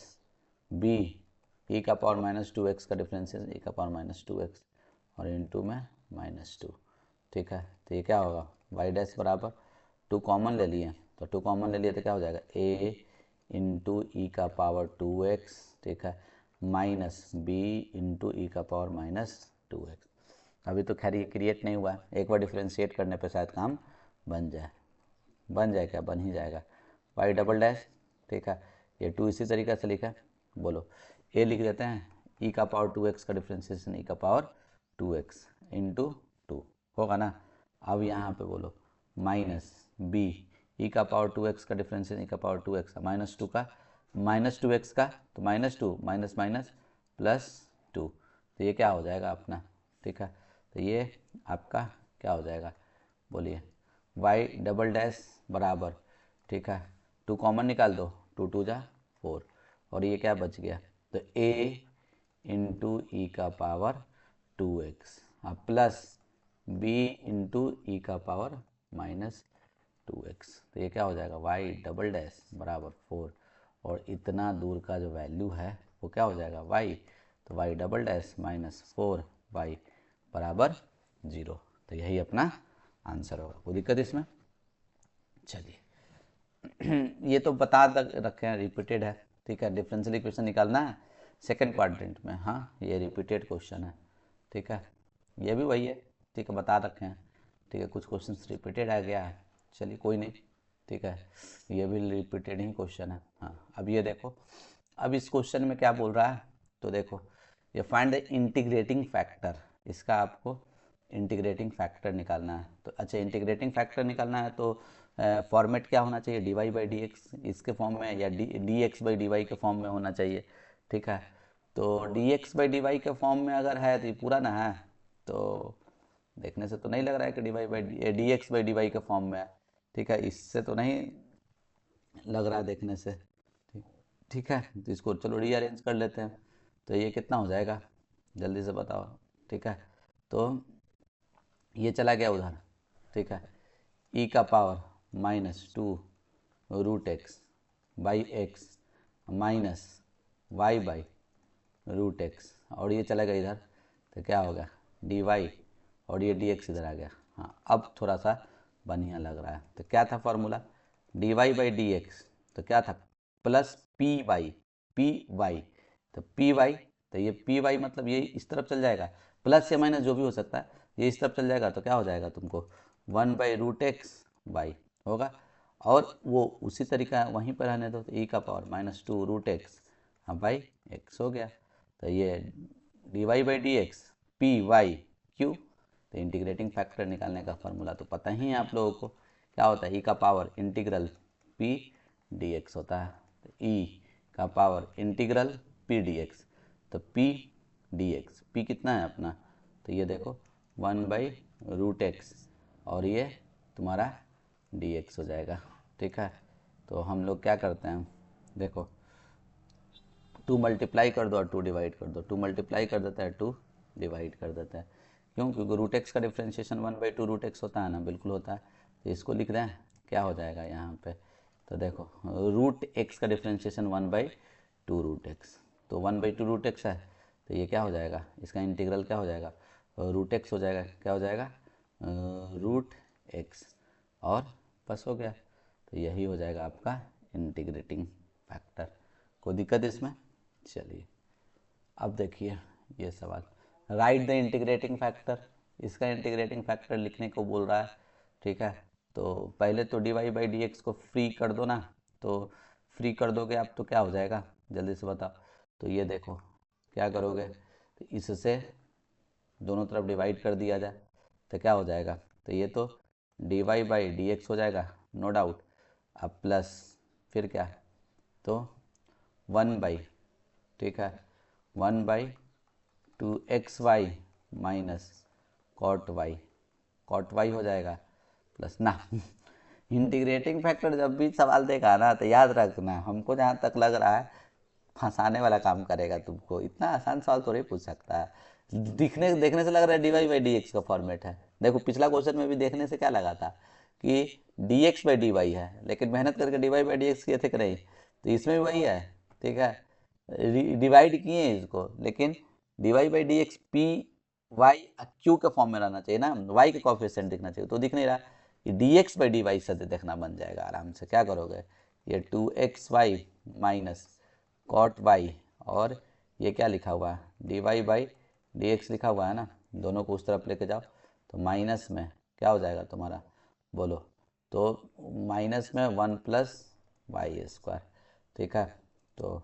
b e का पावर -2x का डिफ्रेंशिएशन e का पावर -2x और इंटू में -2, ठीक है। तो ये क्या होगा, y डैश बराबर 2 कॉमन ले लिए, तो 2 कॉमन ले लिए तो क्या हो जाएगा, a इंटू ई का पावर 2x, ठीक है, माइनस b इंटू ई का पावर -2x। अभी तो खैर ये क्रिएट नहीं हुआ है, एक बार डिफ्रेंशिएट करने पे शायद काम बन जाए क्या, बन ही जाएगा, y डबल डैश, ठीक है, ये 2 इसी तरीके से लिखा है, बोलो a लिख देते हैं, e का पावर 2x का डिफ्रेंशिएशन e का पावर 2x इंटू 2 होगा ना। अब यहाँ पे बोलो माइनस b e का पावर 2x का डिफ्रेंशिएशन e का पावर 2x -2 का -2x का, तो -2 माइनस माइनस प्लस 2, तो ये क्या हो जाएगा अपना, ठीक है, तो ये आपका क्या हो जाएगा, बोलिए y डबल डैश बराबर, ठीक है, 2 कॉमन निकाल दो, 2 2 × 4 और ये क्या बच गया, तो a इंटू ई का power 2x plus b into e का पावर -2x, तो ये क्या हो जाएगा, y डबल डैश बराबर 4 और इतना दूर का जो वैल्यू है वो क्या हो जाएगा y, तो y डबल डैश -4y बराबर 0। तो यही अपना आंसर होगा, कोई दिक्कत इसमें। चलिए ये तो बता रखे हैं, रिपीटेड है, ठीक है, डिफरेंशियल इक्वेशन निकालना है सेकंड क्वाड्रेंट में, हाँ ये रिपीटेड क्वेश्चन है, ठीक है, ये भी वही है, ठीक है, बता रखे हैं, ठीक है, कुछ क्वेश्चन रिपीटेड आ गया है, चलिए कोई नहीं, ठीक है, ये भी रिपीटेड ही क्वेश्चन है। हाँ अब ये देखो, अब इस क्वेश्चन में क्या बोल रहा है, तो देखो ये फाइंड द इंटीग्रेटिंग फैक्टर, इसका आपको इंटीग्रेटिंग फैक्टर निकालना है। तो अच्छा इंटीग्रेटिंग फैक्टर निकालना है तो फॉर्मेट क्या होना चाहिए, dy/dx इसके फॉर्म में या dx/dy के फॉर्म में होना चाहिए, ठीक है। तो dx/dy के फॉर्म में अगर है तो ये पूरा ना है, तो देखने से तो नहीं लग रहा है कि dx/dy के फॉर्म में है, ठीक है, इससे तो नहीं लग रहा है देखने से, ठीक है, तो इसको चलो रीअरेंज कर लेते हैं। तो ये कितना हो जाएगा, जल्दी से बताओ, ठीक है, तो ये चला गया उधर, ठीक है, ई का power -2√x by X minus Y by √x, और ये चला गया इधर तो क्या होगा dy, और ये dx इधर आ गया। हाँ अब थोड़ा सा बढ़िया लग रहा है। तो क्या था फॉर्मूला, dy बाई dx, तो क्या था प्लस पी वाई, तो पी वाई, तो ये पी वाई मतलब ये इस तरफ चल जाएगा, प्लस या माइनस जो भी हो सकता है, ये इस तरफ चल जाएगा तो क्या हो जाएगा तुमको 1/√x बाई होगा, और वो उसी तरीका वहीं पर रहने दो, तो e का पावर -2√x हाँ बाई x हो गया। तो ये dy by D X P Y Q, तो इंटीग्रेटिंग फैक्टर निकालने का फॉर्मूला तो पता ही है आप लोगों को, क्या होता है e का पावर इंटीग्रल p dx होता है। तो e का पावर इंटीग्रल p dx, तो p dx, p कितना है अपना, तो ये देखो 1/√x और ये तुम्हारा dx हो जाएगा। ठीक है, तो हम लोग क्या करते हैं, देखो 2 मल्टीप्लाई कर दो और 2 डिवाइड कर दो, 2 मल्टीप्लाई कर देता है 2 डिवाइड कर देता है, क्यों, क्योंकि √x का डिफ्रेंशिएशन 1/2√x होता है ना, बिल्कुल होता है। तो इसको लिख दें, क्या हो जाएगा यहाँ पे, तो देखो √x का डिफ्रेंशिएशन 1/2√x, तो 1/2√x है, तो ये क्या हो जाएगा, इसका इंटीग्रल क्या हो जाएगा, √x हो जाएगा, क्या हो जाएगा √x, और बस हो गया। तो यही हो जाएगा आपका इंटीग्रेटिंग फैक्टर। कोई दिक्कत इसमें, चलिए अब देखिए ये सवाल, राइट द इंटीग्रेटिंग फैक्टर, इसका इंटीग्रेटिंग फैक्टर लिखने को बोल रहा है। ठीक है, तो पहले तो dy बाई डी एक्स को फ्री कर दो ना, तो फ्री कर दोगे आप तो क्या हो जाएगा जल्दी से बताओ, तो ये देखो क्या करोगे, तो इससे दोनों तरफ डिवाइड कर दिया जाए तो क्या हो जाएगा, तो ये तो dy बाई डी एक्स हो जाएगा नो डाउट, अब प्लस फिर क्या, तो 1/, ठीक है 1/2xy माइनस कॉट वाई हो जाएगा, प्लस ना इंटीग्रेटिंग फैक्टर जब भी सवाल देगा ना तो याद रखना, हमको जहाँ तक लग रहा है फंसाने वाला काम करेगा तुमको, इतना आसान सवाल थोड़ी पूछ सकता है। देखने से लग रहा है dy बाई डी एक्स का फॉर्मेट है, देखो पिछला क्वेश्चन में भी देखने से क्या लगा था कि dx बाई dy है, लेकिन मेहनत करके dy बाई डी एक्स किए थे कि नहीं, तो इसमें भी वही है। ठीक है, डिवाइड किए हैं इसको, लेकिन dy by D X P Y Q के फॉर्म में रहना चाहिए ना, y के कॉफिशिएंट दिखना चाहिए, तो दिख नहीं रहा, ये dx बाई डी वाई से देखना बन जाएगा आराम से। क्या करोगे, ये 2xy माइनस कॉट वाई, और ये क्या लिखा हुआ है dy बाई डी एक्स लिखा हुआ है ना, दोनों को उस तरफ लेके जाओ, तो माइनस में क्या हो जाएगा तुम्हारा, बोलो, तो माइनस में 1+y²। ठीक है, तो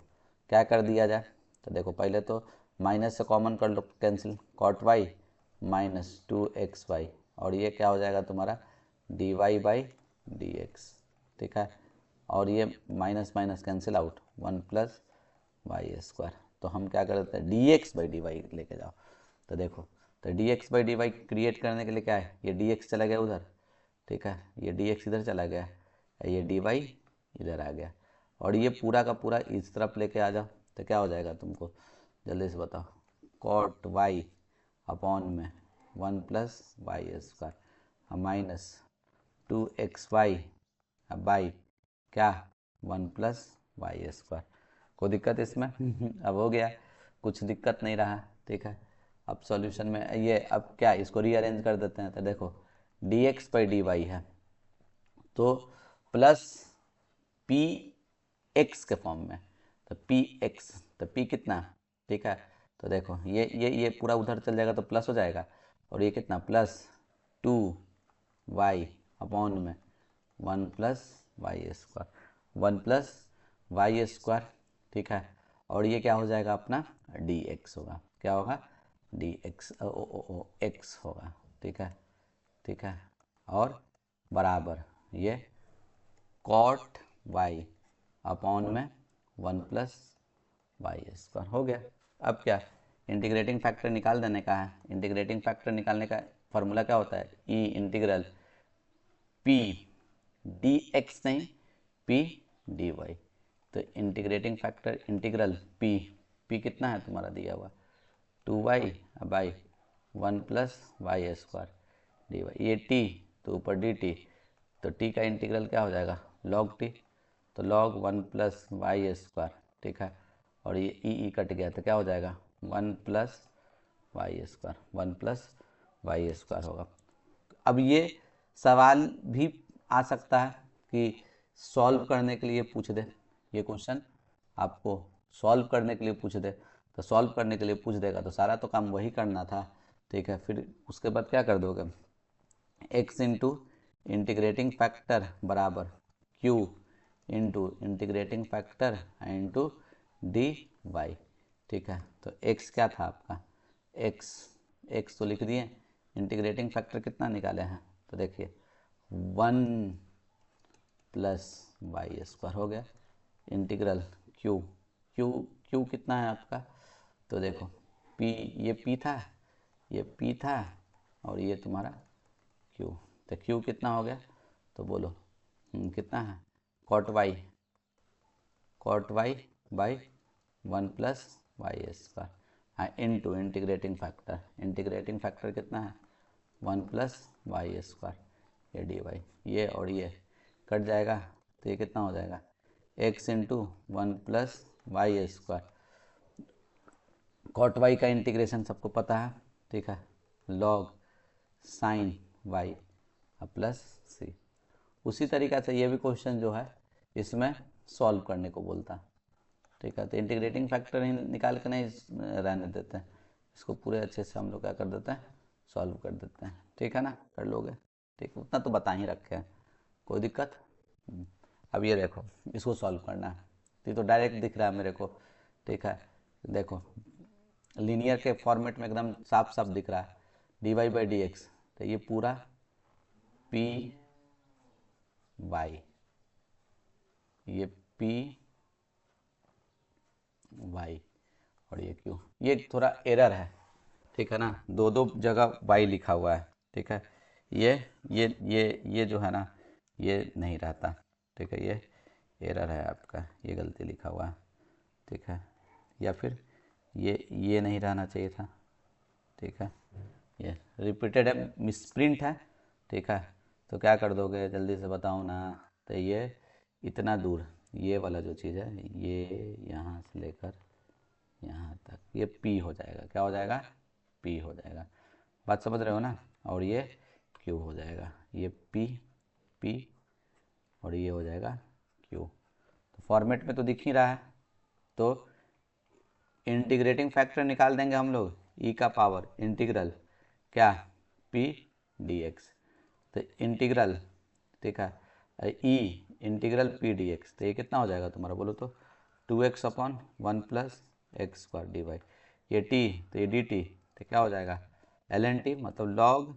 क्या कर दिया जाए, तो देखो पहले तो माइनस से कॉमन कर लो, कैंसिल, कॉट वाई -2xy, और ये क्या हो जाएगा तुम्हारा dy बाई डी एक्स। ठीक है, और ये minus minus cancel out, 1+y², तो हम क्या कर देते हैं dx बाई डी वाई लेके जाओ, तो देखो, तो dx by D Y create करने के लिए क्या है, ये dx चला गया उधर, ठीक है, ये dx इधर चला गया, ये dy इधर आ गया, और ये पूरा का पूरा इस तरफ लेके आ जाओ, तो क्या हो जाएगा तुमको जल्दी से बताओ, कॉट वाई अपॉन में 1+y² माइनस 2xy बाई क्या 1+y²। कोई दिक्कत इसमें अब हो गया, कुछ दिक्कत नहीं रहा। ठीक है, अब सॉल्यूशन में ये, अब क्या इसको रीअरेंज कर देते हैं, तो देखो dx बाई डी वाई है, तो प्लस पी एक्स के फॉर्म में, तो पी एक्स, तो पी कितना, ठीक है, तो देखो ये पूरा उधर चल जाएगा तो प्लस हो जाएगा, और ये कितना +2y अपॉन में 1+y², 1+y²। ठीक है, और ये क्या हो जाएगा अपना dx होगा, क्या होगा dx x होगा। ठीक है, ठीक है, और बराबर ये कॉट वाई अपॉन में 1+y² हो गया। अब क्या इंटीग्रेटिंग फैक्टर निकाल देने का है, इंटीग्रेटिंग फैक्टर निकालने का फॉर्मूला क्या होता है, ई इंटीग्रल पी डी एक्स नहीं पी डी वाई, तो इंटीग्रेटिंग फैक्टर इंटीग्रल पी कितना है तुम्हारा दिया हुआ 2y बाई 1+y² dy, ये t तो ऊपर dt, तो टी का इंटीग्रल क्या हो जाएगा, लॉग टी, तो लॉग 1 प्लस वाई स्क्वायर, ठीक है। और ये ई कट गया तो क्या हो जाएगा 1 plus Y square, 1 plus Y square होगा। अब ये सवाल भी आ सकता है कि सॉल्व करने के लिए पूछ दे, ये क्वेश्चन आपको सॉल्व करने के लिए पूछ दे, तो सॉल्व करने के लिए पूछ देगा तो सारा तो काम वही करना था, ठीक है। फिर उसके बाद क्या कर दोगे, x इंटू इंटीग्रेटिंग फैक्टर बराबर q into integrating factor into D Y, ठीक है। तो x क्या था आपका, x तो लिख दिए, इंटीग्रेटिंग फैक्टर कितना निकाले हैं, तो देखिए 1 प्लस वाई स्क्वायर हो गया, इंटीग्रल q कितना है आपका, तो देखो p, ये p था, ये p था, और ये तुम्हारा q, तो q कितना हो गया, तो बोलो कितना है, cot Y by 1 plus Y square, हाँ इंटू इंटीग्रेटिंग फैक्टर कितना है 1 प्लस वाई स्क्वायर, ये डी वाई, ये और ये कट जाएगा, तो ये कितना हो जाएगा x into 1 plus Y square, cot Y का इंटीग्रेशन सबको पता है, ठीक है, log sine Y plus C. उसी तरीक़ा से ये भी क्वेश्चन जो है इसमें सॉल्व करने को बोलता है, ठीक है। तो इंटीग्रेटिंग फैक्टर ही निकाल के नहीं रहने देते हैं, इसको पूरे अच्छे से हम लोग क्या कर देते हैं, सॉल्व कर देते हैं, ठीक है ना, कर लोगे, ठीक, उतना तो बता ही रखे हैं, कोई दिक्कत। अब ये देखो इसको सॉल्व करना है, ये तो डायरेक्ट दिख रहा है मेरे को, ठीक है। देखो लीनियर के फॉर्मेट में एकदम साफ साफ दिख रहा है, D Y by D X, तो ये पूरा पी वाई, ये पी वाई और ये क्यू, ये थोड़ा एरर है, ठीक है ना, दो दो जगह वाई लिखा हुआ है, ठीक है। ये जो है ना ये नहीं रहता, ठीक है, ये एरर है आपका, ये गलती लिखा हुआ है, ठीक है। या फिर ये नहीं रहना चाहिए था, ठीक है, ये रिपीटेड है, मिसप्रिंट है, ठीक है। तो क्या कर दोगे जल्दी से बताओ ना, तो ये इतना दूर ये वाला जो चीज़ है ये यहाँ से लेकर यहाँ तक ये P हो जाएगा, क्या हो जाएगा P हो जाएगा, बात समझ रहे हो ना, और ये Q हो जाएगा, ये P और ये हो जाएगा Q। तो फॉर्मेट में तो दिख ही रहा है, तो इंटीग्रेटिंग फैक्टर निकाल देंगे हम लोग, ई का पावर इंटीग्रल क्या P dx, तो इंटीग्रल, ठीक है, ई इंटीग्रल P dx, तो ये कितना हो जाएगा तुम्हारा बोलो तो 2x upon 1 plus x square D Y, ये t तो ये dt, तो क्या हो जाएगा ln t, मतलब log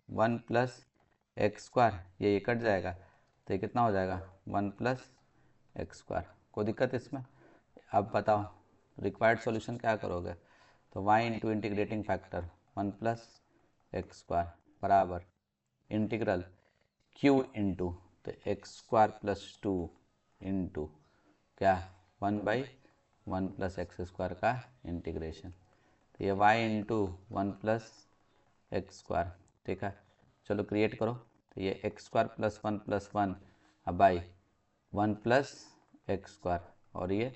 1 प्लस एक्स स्क्वायर, ये कट जाएगा, तो ये कितना हो जाएगा 1 प्लस एक्स स्क्वायर, कोई दिक्कत इसमें। अब बताओ रिक्वायर्ड सॉल्यूशन क्या करोगे, तो y into integrating factor 1 plus x square बराबर इंटीग्रल q इंटू तो एक्स स्क्वायर प्लस 2 इंटू क्या 1 बाई 1 प्लस एक्स स्क्वायर का इंटीग्रेशन, तो ये y into 1 plus x square, ठीक है। चलो क्रिएट करो, तो ये एक्स स्क्वायर प्लस 1 प्लस 1 अब बाई 1 प्लस एक्स स्क्वायर और ये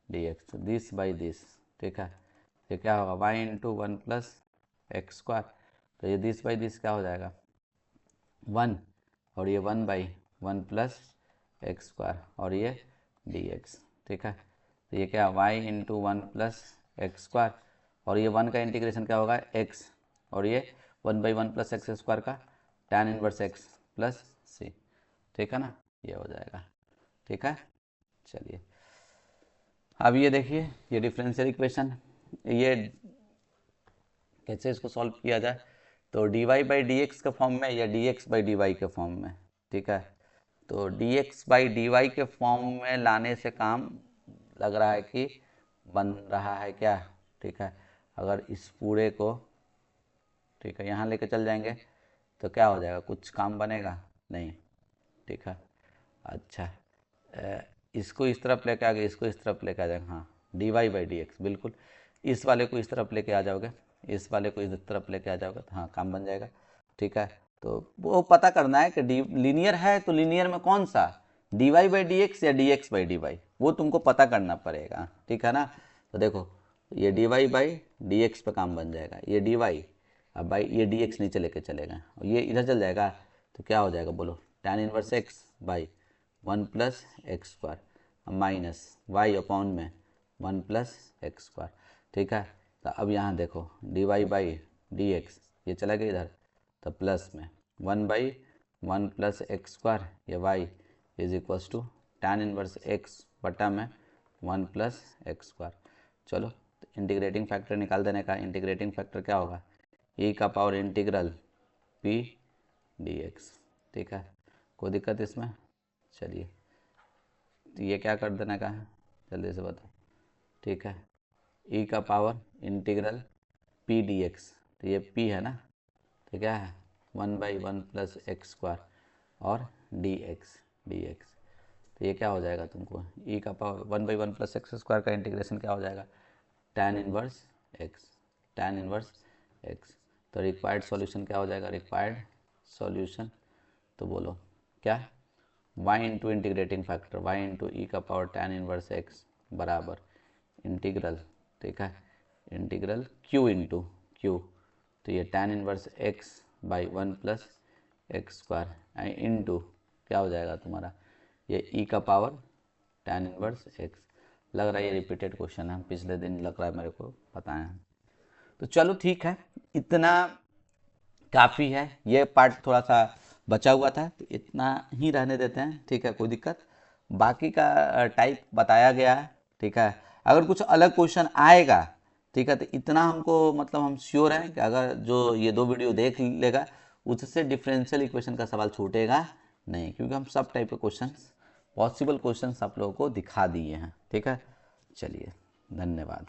D x, this by this, ठीक है। ये क्या होगा y into 1 plus x square, तो ये दिस बाई दिस क्या हो जाएगा 1 और ये 1 बाई 1 प्लस एक्स स्क्वायर और ये डी एक्स, ठीक है। तो ये क्या y into 1 plus x square और ये 1 का इंटीग्रेशन क्या होगा x और ये 1 बाई 1 प्लस एक्स स्क्वायर का tan inverse x plus c, ठीक है ना, ये हो जाएगा, ठीक है। चलिए अब ये देखिए ये डिफरेंशियल इक्वेशन, ये कैसे इसको सॉल्व किया जाए, तो D Y by D X के फॉर्म में या D X by D Y के फॉर्म में, ठीक है। तो D X by D Y के फॉर्म में लाने से काम लग रहा है कि बन रहा है क्या, ठीक है। अगर इस पूरे को, ठीक है, यहाँ लेके चल जाएंगे तो क्या हो जाएगा, कुछ काम बनेगा नहीं, ठीक है। अच्छा इसको इस तरफ लेके आ गए, इसको इस तरफ लेके आ जाएंगे, हाँ D Y by D X, बिल्कुल इस वाले को इस तरफ लेके आ जाओगे, इस वाले को इस तरफ लेके आ जाओगे, तो हाँ काम बन जाएगा, ठीक है। तो वो पता करना है कि लीनियर है तो लीनियर में कौन सा, dy बाई डी एक्स या dx बाई dy, वो तुमको पता करना पड़ेगा, ठीक है ना। तो देखो ये dy बाई dx पे काम बन जाएगा, ये dy, अब भाई ये dx नीचे लेके चलेगा और ये इधर चल जाएगा, तो क्या हो जाएगा बोलो, tan inverse x by 1 plus x square minus Y upon में 1 प्लस एक्स स्क्वायर, ठीक है। तो अब यहाँ देखो dy बाई डी एक्स ये चला गया इधर, तो प्लस में 1 बाई 1 प्लस एक्स स्क्वायर या y is equals to tan inverse x बटा में 1 प्लस एक्स स्क्वायर। चलो तो इंटीग्रेटिंग फैक्टर निकाल देने का, इंटीग्रेटिंग फैक्टर क्या होगा, e का पावर इंटीग्रल p dx, ठीक है, कोई दिक्कत इसमें। चलिए तो ये क्या कर देने का है, जल्दी से बताओ, ठीक है, e का पावर इंटीग्रल p dx, तो ये p है ना, तो क्या है 1 बाई 1 प्लस एक्स स्क्वायर और dx, तो ये क्या हो जाएगा तुमको, e का power 1 by 1 plus x square का इंटीग्रेशन क्या हो जाएगा, tan इनवर्स x, तो रिक्वायर्ड सॉल्यूशन क्या हो जाएगा, रिक्वायर्ड सॉल्यूशन, तो बोलो क्या, y into integrating factor y into e का पावर tan इनवर्स x बराबर इंटीग्रल, ठीक है, इंटीग्रल q इंटू क्यू, तो ये tan inverse x by 1 plus x square into क्या हो जाएगा तुम्हारा, ये e का पावर tan इनवर्स x। लग रहा है ये रिपीटेड क्वेश्चन है, पिछले दिन लग रहा है मेरे को पता है। तो चलो ठीक है, इतना काफ़ी है, ये पार्ट थोड़ा सा बचा हुआ था तो इतना ही रहने देते हैं, ठीक है, कोई दिक्कत, बाकी का टाइप बताया गया है, ठीक है। अगर कुछ अलग क्वेश्चन आएगा, ठीक है, तो इतना हमको मतलब हम श्योर हैं कि अगर जो ये 2 वीडियो देख लेगा उससे डिफरेंशियल इक्वेशन का सवाल छूटेगा नहीं, क्योंकि हम सब टाइप के क्वेश्चंस, पॉसिबल क्वेश्चंस आप लोगों को दिखा दिए हैं, ठीक है। चलिए धन्यवाद।